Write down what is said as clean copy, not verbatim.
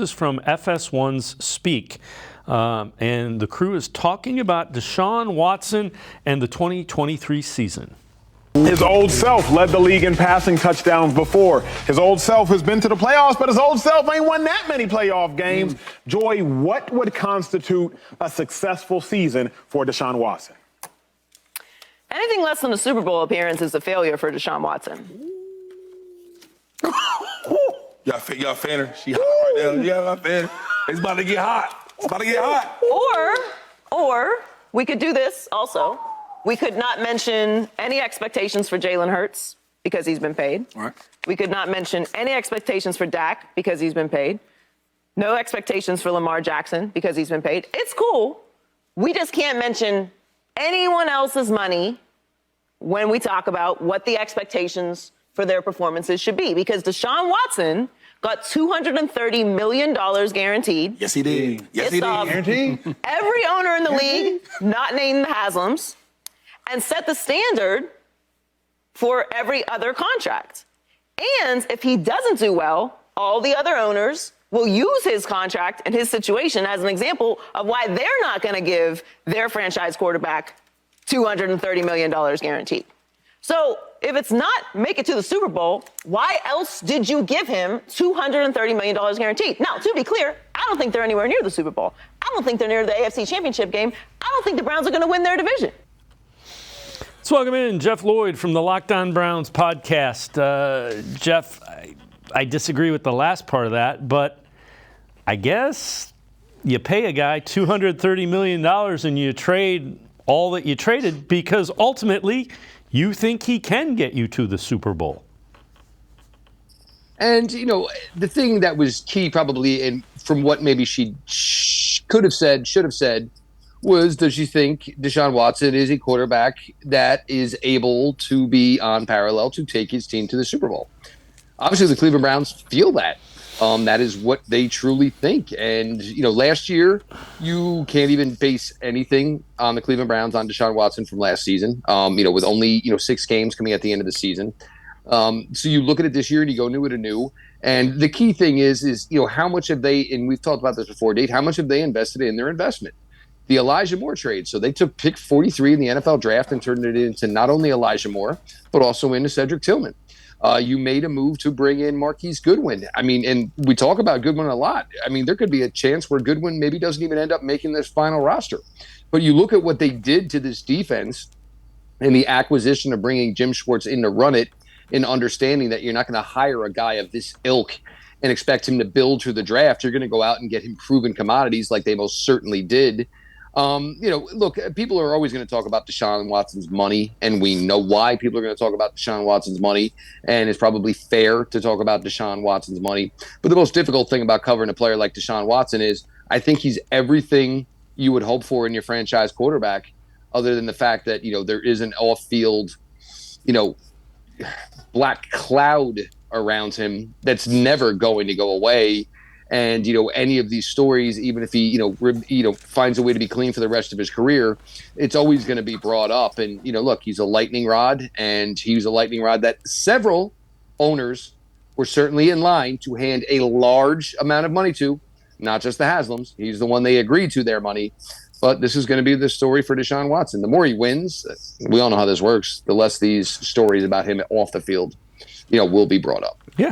This is from FS1's Speak, and the crew is talking about Deshaun Watson and the 2023 season. His old self led the league in passing touchdowns before. His old self has been to the playoffs, but his old self ain't won that many playoff games. Joy, what would constitute a successful season for Deshaun Watson? Anything less than a Super Bowl appearance is a failure for Deshaun Watson. Y'all fan her? She hot right now. Yeah, I fan her. It's about to get hot. It's about to get hot. Or we could do this also. We could not mention any expectations for Jalen Hurts because he's been paid. All right. We could not mention any expectations for Dak because he's been paid. No expectations for Lamar Jackson because he's been paid. It's cool. We just can't mention anyone else's money when we talk about what the expectations for their performances should be, because Deshaun Watson got $230 million guaranteed. Yes, he did. Yes, he did. Guaranteed? Every owner in the league, not named the Haslams, and set the standard for every other contract. And if he doesn't do well, all the other owners will use his contract and his situation as an example of why they're not going to give their franchise quarterback $230 million guaranteed. So if it's not make it to the Super Bowl, why else did you give him $230 million guaranteed? Now, to be clear, I don't think they're anywhere near the Super Bowl. I don't think they're near the AFC Championship game. I don't think the Browns are going to win their division. Let's welcome in Jeff Lloyd from the Locked On Browns podcast. Jeff, I disagree with the last part of that, but I guess you pay a guy $230 million and you trade all that you traded because ultimately you think he can get you to the Super Bowl. And, you know, the thing that was key probably, and from what maybe she could have said, should have said, was does she think Deshaun Watson is a quarterback that is able to be on parallel to take his team to the Super Bowl? Obviously, the Cleveland Browns feel that. That is what they truly think. And, you know, last year, you can't even base anything on the Cleveland Browns on Deshaun Watson from last season, with only, 6 games coming at the end of the season. So you look at it this year and you go new and anew. And the key thing is, how much have they, and we've talked about this before, Dave, how much have they invested in their investment? The Elijah Moore trade. So they took pick 43 in the NFL draft and turned it into not only Elijah Moore, but also into Cedric Tillman. You made a move to bring in Marquise Goodwin. I mean, and we talk about Goodwin a lot. I mean, there could be a chance where Goodwin maybe doesn't even end up making this final roster. But you look at what they did to this defense and the acquisition of bringing Jim Schwartz in to run it, and understanding that you're not going to hire a guy of this ilk and expect him to build through the draft. You're going to go out and get him proven commodities like they most certainly did. Look, people are always going to talk about Deshaun Watson's money, and we know why people are going to talk about Deshaun Watson's money, and it's probably fair to talk about Deshaun Watson's money. But the most difficult thing about covering a player like Deshaun Watson is I think he's everything you would hope for in your franchise quarterback, other than the fact that, there is an off-field, black cloud around him that's never going to go away. And, any of these stories, even if he, finds a way to be clean for the rest of his career, it's always going to be brought up. And, look, he's a lightning rod, and he was a lightning rod that several owners were certainly in line to hand a large amount of money to, not just the Haslams. He's the one they agreed to their money. But this is going to be the story for Deshaun Watson. The more he wins, we all know how this works, the less these stories about him off the field, will be brought up. Yeah.